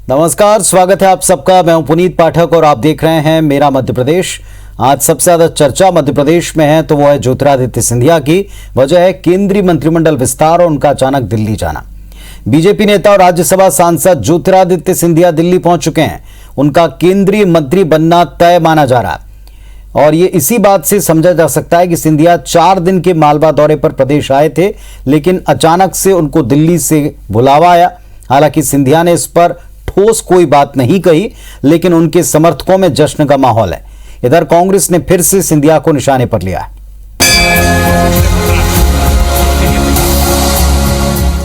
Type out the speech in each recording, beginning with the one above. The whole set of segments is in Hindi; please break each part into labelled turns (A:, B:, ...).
A: नमस्कार, स्वागत है आप सबका। मैं हूं पुनीत पाठक और आप देख रहे हैं मेरा मध्य प्रदेश। आज सबसे ज्यादा चर्चा मध्य प्रदेश में है तो वो है ज्योतिरादित्य सिंधिया की। वजह है केंद्रीय मंत्रिमंडल विस्तार और उनका अचानक दिल्ली जाना। बीजेपी नेता और राज्यसभा सांसद ज्योतिरादित्य सिंधिया दिल्ली पहुंच चुके हैं। उनका केंद्रीय मंत्री बनना तय माना जा रहा है और ये इसी बात से समझा जा सकता है कि सिंधिया 4 दिन के मालवा दौरे पर प्रदेश आए थे, लेकिन अचानक से उनको दिल्ली से बुलावा आया। हालांकि सिंधिया ने इस पर ठोस कोई बात नहीं कही, लेकिन उनके समर्थकों में जश्न का माहौल है। इधर कांग्रेस ने फिर से सिंधिया को निशाने पर लिया है।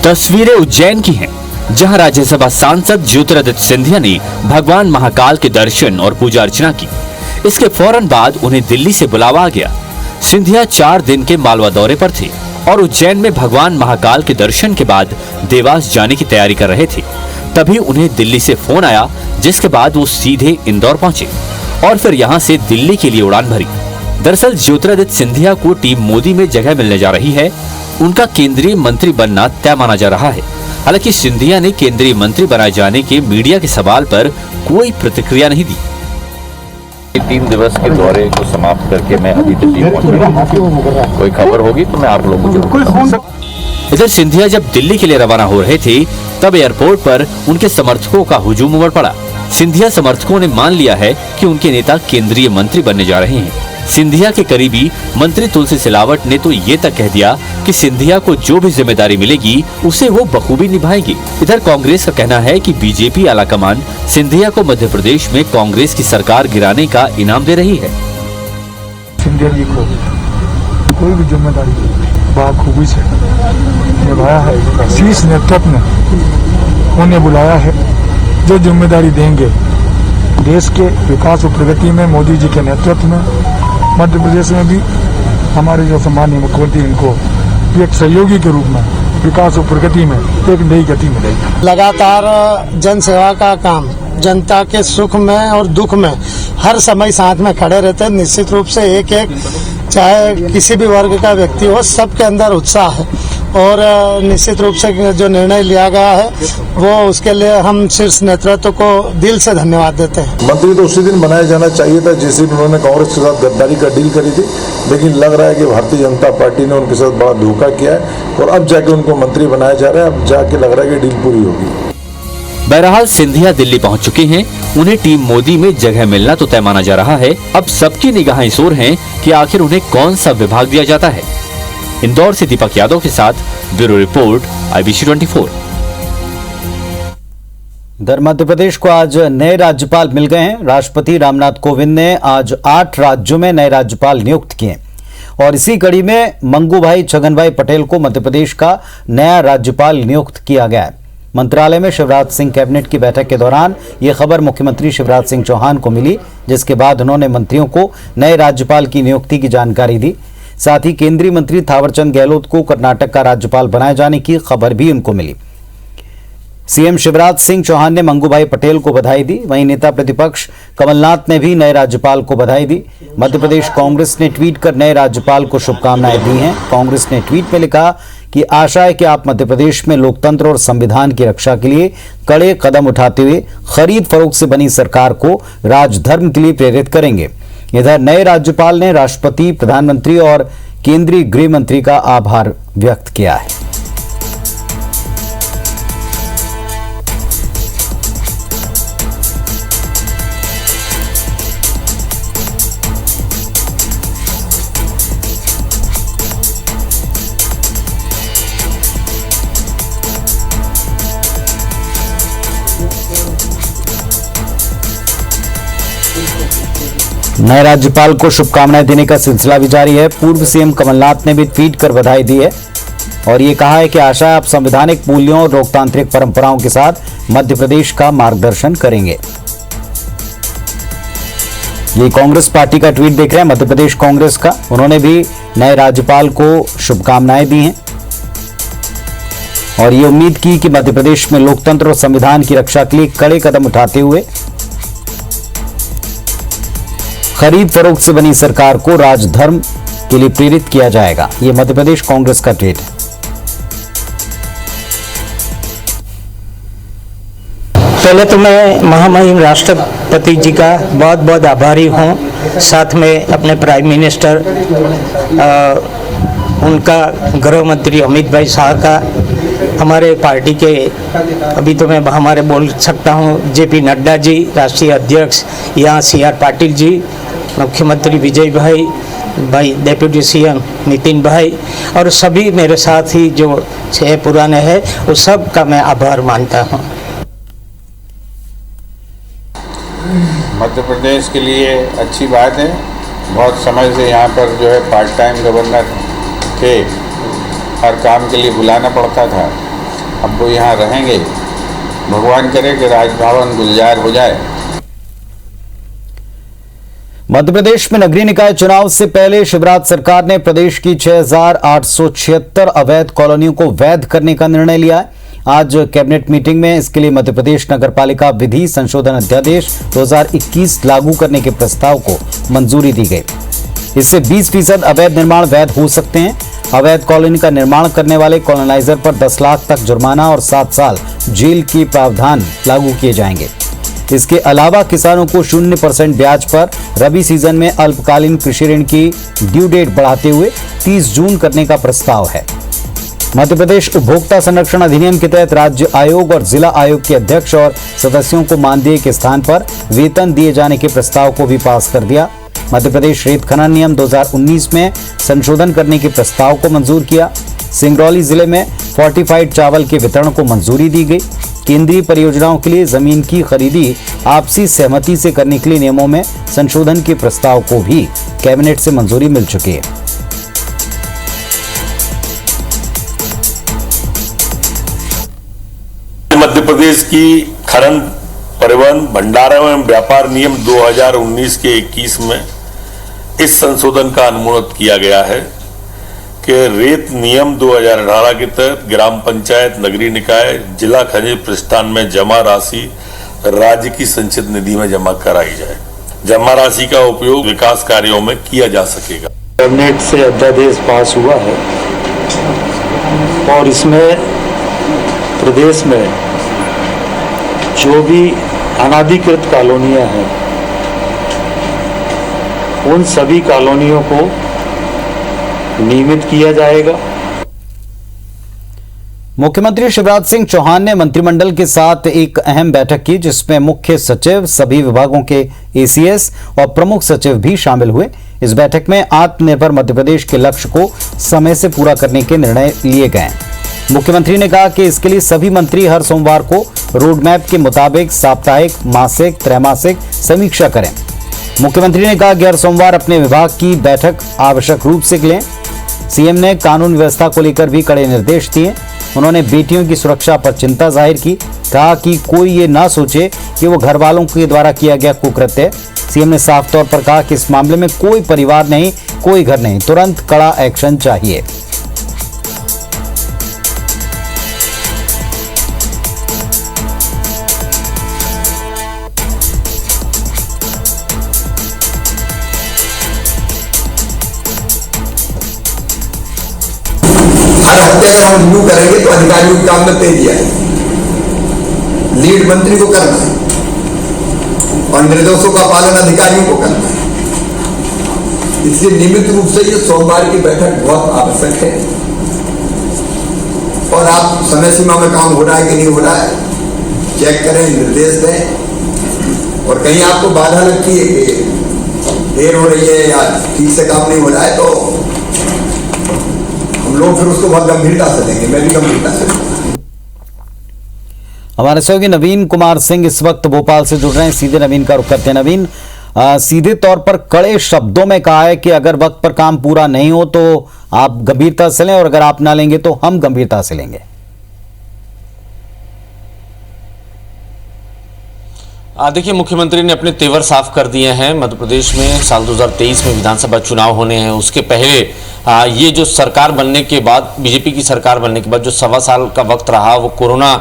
B: तस्वीरें उज्जैन की हैं, जहां राज्यसभा सांसद ज्योतिरादित्य सिंधिया ने भगवान महाकाल के दर्शन और पूजा अर्चना की। इसके फौरन बाद उन्हें दिल्ली से बुलावा आ गया। सिंधिया 4 दिन के मालवा दौरे पर थे और उज्जैन में भगवान महाकाल के दर्शन के बाद देवास जाने की तैयारी कर रहे थे। तभी उन्हें दिल्ली से फोन आया, जिसके बाद वो सीधे इंदौर पहुंचे और फिर यहां से दिल्ली के लिए उड़ान भरी। दरअसल ज्योतिरादित्य सिंधिया को टीम मोदी में जगह मिलने जा रही है। उनका केंद्रीय मंत्री बनना तय माना जा रहा है। हालांकि सिंधिया ने केंद्रीय मंत्री बनाए जाने के मीडिया के सवाल पर कोई प्रतिक्रिया नहीं दी।
C: 3 दिवस के दौरे को समाप्त करके मैं अभी दिल्ली पहुंचा। कोई खबर होगी तो मैं आप लोगों को।
B: इधर सिंधिया जब दिल्ली के लिए रवाना हो रहे थे, तब एयरपोर्ट पर उनके समर्थकों का हुजूम उमड़ पड़ा। सिंधिया समर्थकों ने मान लिया है कि उनके नेता केंद्रीय मंत्री बनने जा रहे हैं। सिंधिया के करीबी मंत्री तुलसी सिलावट ने तो ये तक कह दिया कि सिंधिया को जो भी जिम्मेदारी मिलेगी उसे वो बखूबी निभाएंगे। इधर कांग्रेस का कहना है कि बीजेपी आलाकमान सिंधिया को मध्य प्रदेश में कांग्रेस की सरकार गिराने का इनाम दे रही है।
D: सिंधिया जी को कोई भी जिम्मेदारी बाखूबी से निभाया है। शीर्ष नेतृत्व ने उन्हें बुलाया है। जो जिम्मेदारी देंगे देश के विकास और प्रगति में मोदी जी के नेतृत्व में, मध्य प्रदेश में भी हमारे जो सम्मानीय मुख्यमंत्री इनको एक सहयोगी के रूप में विकास और प्रगति में एक नई गति मिलेगी।
E: लगातार जन सेवा का काम, जनता के सुख में और दुख में हर समय साथ में खड़े रहते हैं। निश्चित रूप से एक चाहे किसी भी वर्ग का व्यक्ति हो, सबके अंदर उत्साह है और निश्चित रूप से जो निर्णय लिया गया है वो उसके लिए हम शीर्ष नेतृत्व को दिल से धन्यवाद देते हैं।
F: मंत्री तो उसी दिन बनाया जाना चाहिए था जिस दिन उन्होंने कांग्रेस के साथ गद्दारी का डील करी थी, लेकिन लग रहा है कि भारतीय जनता पार्टी ने उनके साथ बड़ा धोखा किया है और अब जाके उनको मंत्री बनाया जा रहा है। अब जाके लग रहा है कि डील पूरी होगी।
B: बहरहाल सिंधिया दिल्ली पहुंच चुके हैं। उन्हें टीम मोदी में जगह मिलना तो तय माना जा रहा है। अब सबकी निगाहें इस ओर हैं कि आखिर उन्हें कौन सा विभाग दिया जाता है। इंदौर से दीपक यादव के साथ ब्यूरो रिपोर्ट, IBC 24।
A: इधर मध्य प्रदेश को आज नए राज्यपाल मिल गए हैं। राष्ट्रपति रामनाथ कोविंद ने आज 8 राज्यों में नए राज्यपाल नियुक्त किए और इसी कड़ी में मंगूभाई छगनभाई पटेल को मध्य प्रदेश का नया राज्यपाल नियुक्त किया गया है। मंत्रालय में शिवराज सिंह कैबिनेट की बैठक के दौरान ये खबर मुख्यमंत्री शिवराज सिंह चौहान को मिली, जिसके बाद उन्होंने मंत्रियों को नए राज्यपाल की नियुक्ति की जानकारी दी। साथ ही केंद्रीय मंत्री थावरचंद गहलोत को कर्नाटक का राज्यपाल बनाए जाने की खबर भी उनको मिली। सीएम शिवराज सिंह चौहान ने मंगूभाई पटेल को बधाई दी। वहीं नेता प्रतिपक्ष कमलनाथ ने भी नए राज्यपाल को बधाई दी। मध्य प्रदेश कांग्रेस ने ट्वीट कर नए राज्यपाल को शुभकामनाएं दी हैं। कांग्रेस ने ट्वीट में लिखा कि आशा है कि आप मध्य प्रदेश में लोकतंत्र और संविधान की रक्षा के लिए कड़े कदम उठाते हुए खरीद फरोख्त से बनी सरकार को राजधर्म के लिए प्रेरित करेंगे। इधर नए राज्यपाल ने राष्ट्रपति, प्रधानमंत्री और केंद्रीय गृह मंत्री का आभार व्यक्त किया है। नए राज्यपाल को शुभकामनाएं देने का सिलसिला भी जारी है। पूर्व सीएम कमलनाथ ने भी ट्वीट कर बधाई दी है और ये कहा है कि आशा है आप संवैधानिक मूल्यों और लोकतांत्रिक परंपराओं के साथ मध्य प्रदेश का मार्गदर्शन करेंगे। ये कांग्रेस पार्टी का ट्वीट देख रहे हैं, मध्य प्रदेश कांग्रेस का। उन्होंने भी नए राज्यपाल को शुभकामनाएं दी हैं और ये उम्मीद की कि मध्य प्रदेश में लोकतंत्र और संविधान की रक्षा के लिए कड़े कदम उठाते हुए खरीद फरोख्त से बनी सरकार को राजधर्म के लिए प्रेरित किया जाएगा। ये मध्य प्रदेश कांग्रेस का ट्वीट है।
G: पहले तो मैं महामहिम राष्ट्रपति जी का बहुत बहुत आभारी हूँ, साथ में अपने प्राइम मिनिस्टर उनका, गृह मंत्री अमित भाई शाह का, हमारे पार्टी के अभी तो मैं हमारे बोल सकता हूँ जेपी नड्डा जी राष्ट्रीय अध्यक्ष, यहाँ CR पाटिल जी, मुख्यमंत्री विजय भाई, डेप्यूटी CM नितिन भाई और सभी मेरे साथी जो 6 पुराने हैं, उस सब का मैं आभार मानता हूँ।
H: मध्य प्रदेश के लिए अच्छी बात है। बहुत समय से यहाँ पर जो है पार्ट टाइम गवर्नर थे, हर काम के लिए बुलाना पड़ता था। अब वो यहाँ रहेंगे, भगवान करे कि राजभवन गुलजार हो जाए।
A: मध्य प्रदेश में नगरीय निकाय चुनाव से पहले शिवराज सरकार ने प्रदेश की 6,876 अवैध कॉलोनियों को वैध करने का निर्णय लिया है। आज कैबिनेट मीटिंग में इसके लिए मध्य प्रदेश नगरपालिका विधि संशोधन अध्यादेश 2021 लागू करने के प्रस्ताव को मंजूरी दी गई। इससे 20% अवैध निर्माण वैध हो सकते हैं। अवैध कॉलोनी का निर्माण करने वाले कॉलोनाइजर पर 10 लाख तक जुर्माना और 7 साल जेल के प्रावधान लागू किए जाएंगे। इसके अलावा किसानों को 0% ब्याज पर रबी सीजन में अल्पकालीन कृषि ऋण की ड्यू डेट बढ़ाते हुए 30 जून करने का प्रस्ताव है। मध्य प्रदेश उपभोक्ता संरक्षण अधिनियम के तहत राज्य आयोग और जिला आयोग के अध्यक्ष और सदस्यों को मानदेय के स्थान पर वेतन दिए जाने के प्रस्ताव को भी पास कर दिया। मध्य प्रदेश रेत खनन नियम 2019 में संशोधन करने के प्रस्ताव को मंजूर किया। सिंगरौली जिले में फोर्टिफाइड चावल के वितरण को मंजूरी दी गई। केंद्रीय परियोजनाओं के लिए जमीन की खरीदी आपसी सहमति से करने के लिए नियमों में संशोधन के प्रस्ताव को भी कैबिनेट से मंजूरी मिल चुकी है।
I: मध्य प्रदेश की खनन, परिवहन, भंडारण एवं व्यापार नियम 2019 के 21 में इस संशोधन का अनुमोदन किया गया है कि रेत नियम 2018 के तहत ग्राम पंचायत, नगरीय निकाय, जिला खनिज प्रतिष्ठान में जमा राशि राज्य की संचित निधि में जमा कराई जाए। जमा राशि का उपयोग विकास कार्यों में किया जा सकेगा।
G: कैबिनेट से अध्यादेश पास हुआ है और इसमें प्रदेश में जो भी अनाधिकृत कॉलोनियां हैं, उन सभी कॉलोनियों को नियमित किया जाएगा।
A: मुख्यमंत्री शिवराज सिंह चौहान ने मंत्रिमंडल के साथ एक अहम बैठक की, जिसमें मुख्य सचिव, सभी विभागों के ACS और प्रमुख सचिव भी शामिल हुए। इस बैठक में आत्मनिर्भर मध्य प्रदेश के लक्ष्य को समय से पूरा करने के निर्णय लिए गए। मुख्यमंत्री ने कहा कि इसके लिए सभी मंत्री हर सोमवार को रोडमैप के मुताबिक साप्ताहिक, मासिक, त्रैमासिक समीक्षा करें। मुख्यमंत्री ने कहा कि हर सोमवार अपने विभाग की बैठक आवश्यक रूप से लें। CM ने कानून व्यवस्था को लेकर भी कड़े निर्देश दिए। उन्होंने बेटियों की सुरक्षा पर चिंता जाहिर की, कहा कि कोई ये ना सोचे कि वो घर वालों के द्वारा किया गया कुकृत्य है। CM ने साफ तौर पर कहा कि इस मामले में कोई परिवार नहीं, कोई घर नहीं, तुरंत कड़ा एक्शन चाहिए।
J: अगर हम रिव्यू करेंगे तो अधिकारियों के काम में तेजी आएगी। लीड मंत्री को करना है और निर्देशों का पालन अधिकारियों को करना है। इसलिए नियमित रूप से ये सोमवार की बैठक बहुत आवश्यक है और आप समय सीमा में काम हो रहा है कि नहीं हो रहा है चेक करें, निर्देश दें। और कहीं आपको बाधा लगती है कि देर हो रही है या ठीक से काम नहीं हो रहा है, तो लोग फिर उसको बहुत गंभीरता से लेंगे। मैं भी गंभीरता से लूंगा।
A: हमारे सहयोगी नवीन कुमार सिंह इस वक्त भोपाल से जुड़ रहे हैं। सीधे नवीन का रुख करते हैं। नवीन, सीधे तौर पर कड़े शब्दों में कहा है कि अगर वक्त पर काम पूरा नहीं हो तो आप गंभीरता से लें और अगर आप ना लेंगे तो हम गंभीरता से लेंगे।
K: देखिए, मुख्यमंत्री ने अपने तेवर साफ कर दिए हैं। मध्य प्रदेश में साल 2023 में विधानसभा चुनाव होने हैं, उसके पहले ये जो सरकार बनने के बाद, बीजेपी की सरकार बनने के बाद जो 1.25 साल का वक्त रहा, वो कोरोना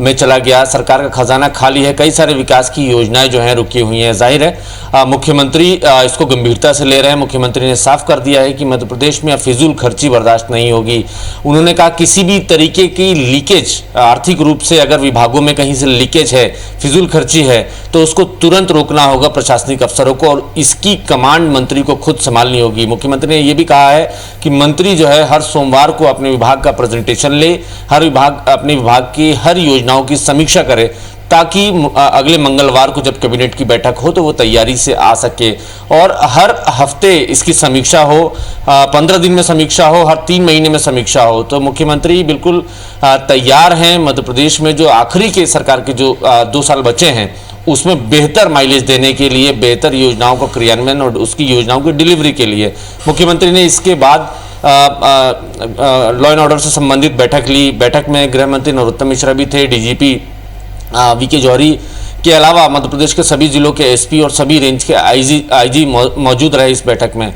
K: में चला गया, सरकार का खजाना खाली है, कई सारे विकास की योजनाएं जो हैं रुकी हुई हैं। जाहिर है मुख्यमंत्री इसको गंभीरता से ले रहे हैं। मुख्यमंत्री ने साफ कर दिया है कि मध्य प्रदेश में फिजूल खर्ची बर्दाश्त नहीं होगी। उन्होंने कहा किसी भी तरीके की लीकेज, आर्थिक रूप से अगर विभागों में कहीं से लीकेज है, फिजूल खर्ची है, तो उसको तुरंत रोकना होगा प्रशासनिक अफसरों को, और इसकी कमांड मंत्री को खुद संभालनी होगी। मुख्यमंत्री ने यह भी कहा है कि मंत्री जो है हर सोमवार को अपने विभाग का प्रेजेंटेशन ले, हर विभाग अपने विभाग की हर योजनाओं की समीक्षा करे, ताकि अगले मंगलवार को जब कैबिनेट की बैठक हो तो वो तैयारी से आ सके। और हर हफ्ते इसकी समीक्षा हो, 15 दिन में समीक्षा हो, हर 3 महीने में समीक्षा हो। तो मुख्यमंत्री बिल्कुल तैयार हैं मध्य प्रदेश में जो आखिरी के सरकार के जो 2 साल बचे हैं उसमें बेहतर माइलेज देने के लिए, बेहतर योजनाओं का क्रियान्वयन और उसकी योजनाओं की डिलीवरी के लिए। मुख्यमंत्री ने इसके बाद लॉ एंड ऑर्डर से संबंधित बैठक ली। बैठक में गृह मंत्री नरोत्तम मिश्रा भी थे, डीजीपी वीके जौहरी के अलावा मध्य प्रदेश के सभी जिलों के एसपी और सभी रेंज के आईजी मौजूद रहे इस बैठक में।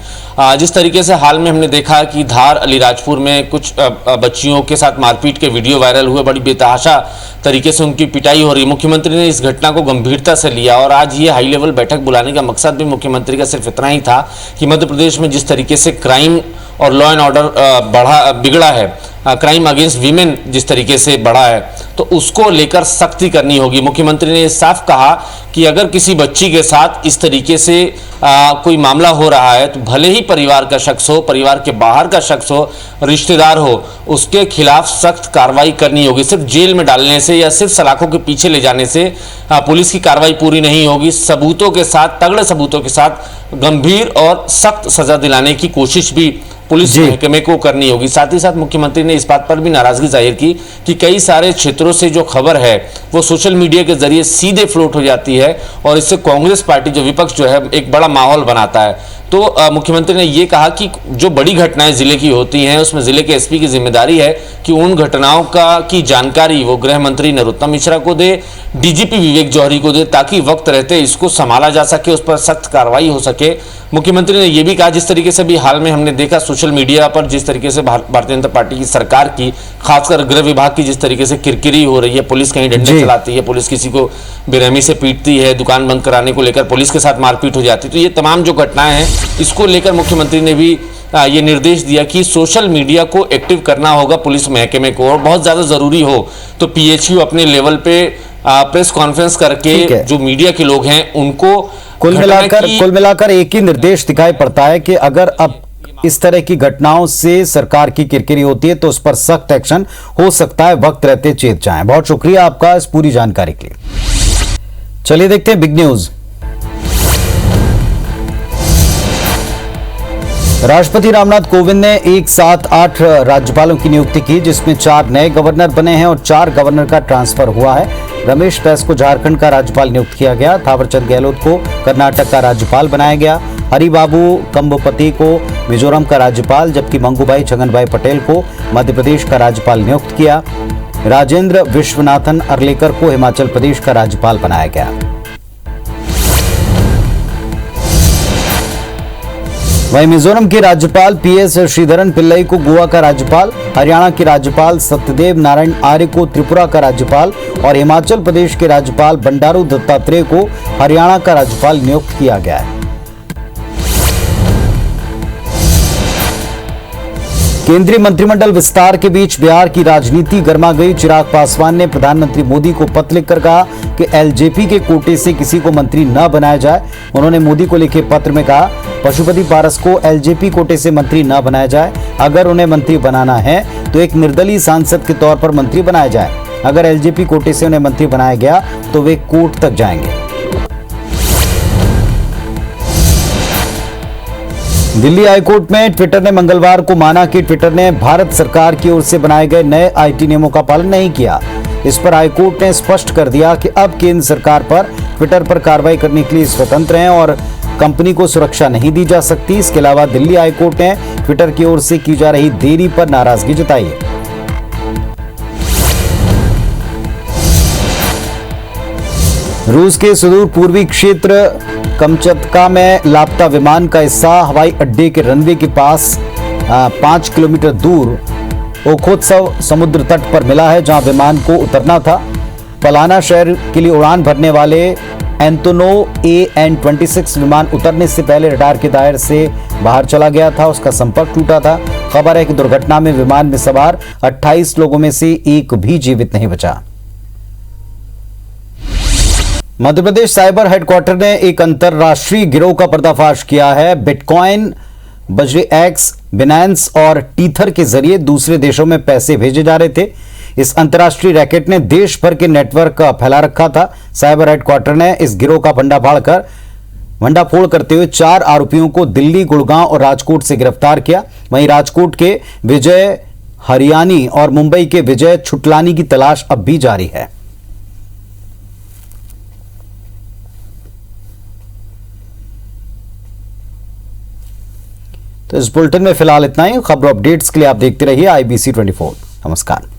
K: जिस तरीके से हाल में हमने देखा कि धार अलीराजपुर में कुछ बच्चियों के साथ मारपीट के वीडियो वायरल हुए, बड़ी बेतहाशा तरीके से उनकी पिटाई हो रही। मुख्यमंत्री ने इस घटना को गंभीरता से लिया और आज ये हाई लेवल बैठक बुलाने का मकसद भी मुख्यमंत्री का सिर्फ इतना ही था कि मध्य प्रदेश में जिस तरीके से क्राइम और लॉ एंड ऑर्डर बिगड़ा है, क्राइम अगेंस्ट वीमेन जिस तरीके से बढ़ा है, तो उसको लेकर सख्ती करनी होगी। मुख्यमंत्री ने साफ कहा कि अगर किसी बच्ची के साथ इस तरीके से कोई मामला हो रहा है तो भले ही परिवार का शख्स हो, परिवार के बाहर का शख्स हो, रिश्तेदार हो, उसके खिलाफ सख्त कार्रवाई करनी होगी। सिर्फ जेल में डालने से या सिर्फ सलाखों के पीछे ले जाने से पुलिस की कार्रवाई पूरी नहीं होगी। सबूतों के साथ, तगड़े सबूतों के साथ गंभीर और सख्त सजा दिलाने की कोशिश भी पुलिस महकमे को करनी होगी। साथ ही साथ मुख्यमंत्री ने इस बात पर भी नाराजगी जाहिर की कि कई सारे क्षेत्रों से जो खबर है वो सोशल मीडिया के जरिए सीधे फ्लोट हो जाती है और इससे कांग्रेस पार्टी जो विपक्ष जो है एक बड़ा माहौल बनाता है। तो मुख्यमंत्री ने ये कहा कि जो बड़ी घटनाएं जिले की होती हैं उसमें जिले के एसपी की जिम्मेदारी है कि उन घटनाओं की जानकारी वो गृह मंत्री नरोत्तम मिश्रा को दे, डीजीपी विवेक जौहरी को दे, ताकि वक्त रहते इसको संभाला जा सके, उस पर सख्त कार्रवाई हो सके। मुख्यमंत्री ने यह भी कहा जिस तरीके से भी हाल में हमने देखा सोशल मीडिया पर जिस तरीके से भारतीय जनता पार्टी की सरकार की, खासकर गृह विभाग की जिस तरीके से किरकिरी हो रही है, पुलिस कहीं डंडे चलाती है, पुलिस किसी को बेरहमी से पीटती है, दुकान बंद कराने को लेकर पुलिस के साथ मारपीट हो जाती है। तो ये तमाम जो घटनाएं हैं इसको लेकर मुख्यमंत्री ने भी ये निर्देश दिया कि सोशल मीडिया को एक्टिव करना होगा पुलिस महकमे को, और बहुत ज्यादा जरूरी हो तो पीएचयू अपने लेवल पे प्रेस कॉन्फ्रेंस करके जो मीडिया के लोग हैं उनको
A: कुल मिलाकर एक ही निर्देश दिखाई पड़ता है कि अगर अब इस तरह की घटनाओं से सरकार की किरकिरी होती है तो उस पर सख्त एक्शन हो सकता है, वक्त रहते चेत जाएं। बहुत शुक्रिया आपका इस पूरी जानकारी के लिए। चलिए देखते हैं बिग न्यूज। राष्ट्रपति रामनाथ कोविंद ने एक साथ 8 राज्यपालों की नियुक्ति की, जिसमें 4 नए गवर्नर बने हैं और 4 गवर्नर का ट्रांसफर हुआ है। रमेश बैस को झारखंड का राज्यपाल नियुक्त किया गया, थावरचंद गहलोत को कर्नाटक का राज्यपाल बनाया गया, हरिबाबू कंबपति को मिजोरम का राज्यपाल, जबकि मंगूभाई छगनभाई पटेल को मध्य प्रदेश का राज्यपाल नियुक्त किया। राजेंद्र विश्वनाथन अर्लेकर को हिमाचल प्रदेश का राज्यपाल बनाया गया। वहीं मिजोरम के राज्यपाल पीएस श्रीधरन पिल्लई को गोवा का राज्यपाल, हरियाणा के राज्यपाल सत्यदेव नारायण आर्य को त्रिपुरा का राज्यपाल और हिमाचल प्रदेश के राज्यपाल बंडारू दत्तात्रेय को हरियाणा का राज्यपाल नियुक्त किया गया है। केंद्रीय मंत्रिमंडल विस्तार के बीच बिहार की राजनीति गर्मा गई। चिराग पासवान ने प्रधानमंत्री मोदी को पत्र लिखकर कहा कि एलजेपी के कोटे से किसी को मंत्री न बनाया जाए। उन्होंने मोदी को लिखे पत्र में कहा पशुपति पारस को एलजेपी कोटे से मंत्री न बनाया जाए। अगर उन्हें मंत्री बनाना है तो एक निर्दलीय सांसद के तौर पर मंत्री बनाया जाए। अगर एलजेपी कोटे से उन्हें मंत्री बनाया गया तो वे कोर्ट तक जाएंगे। दिल्ली हाईकोर्ट में ट्विटर ने मंगलवार को माना कि ट्विटर ने भारत सरकार की ओर से बनाए गए नए आईटी नियमों का पालन नहीं किया। इस पर हाईकोर्ट ने स्पष्ट कर दिया कि अब केंद्र सरकार पर ट्विटर पर कार्रवाई करने के लिए स्वतंत्र हैं और कंपनी को सुरक्षा नहीं दी जा सकती। इसके अलावा दिल्ली हाईकोर्ट ने ट्विटर की ओर से की जा रही देरी पर नाराजगी जताई है। रूस के सुदूर पूर्वी क्षेत्र कमचतका में लापता विमान का हिस्सा हवाई अड्डे के रनवे के पास 5 किलोमीटर दूर ओखोत्सव समुद्र तट पर मिला है, जहां विमान को उतरना था। फलाना शहर के लिए उड़ान भरने वाले एंटोनो AN-26 विमान उतरने से पहले रडार के दायरे से बाहर चला गया था, उसका संपर्क टूटा था। खबर है कि दुर्घटना में विमान में सवार 28 लोगों में से एक भी जीवित नहीं बचा। मध्य प्रदेश साइबर हेडक्वार्टर ने एक अंतरराष्ट्रीय गिरोह का पर्दाफाश किया है। बिटकॉइन, बजरेएक्स, बिनांस और टीथर के जरिए दूसरे देशों में पैसे भेजे जा रहे थे। इस अंतर्राष्ट्रीय रैकेट ने देश भर के नेटवर्क फैला रखा था। साइबर हेडक्वार्टर ने इस गिरोह का भंडाफोड़ करते हुए 4 आरोपियों को दिल्ली, गुड़गांव और राजकोट से गिरफ्तार किया। वहीं राजकोट के विजय हरियाणी और मुंबई के विजय छुटलानी की तलाश अब भी जारी है। तो इस बुलेटिन में फिलहाल इतना ही। खबर अपडेट्स के लिए आप देखते रहिए IBC 24। नमस्कार।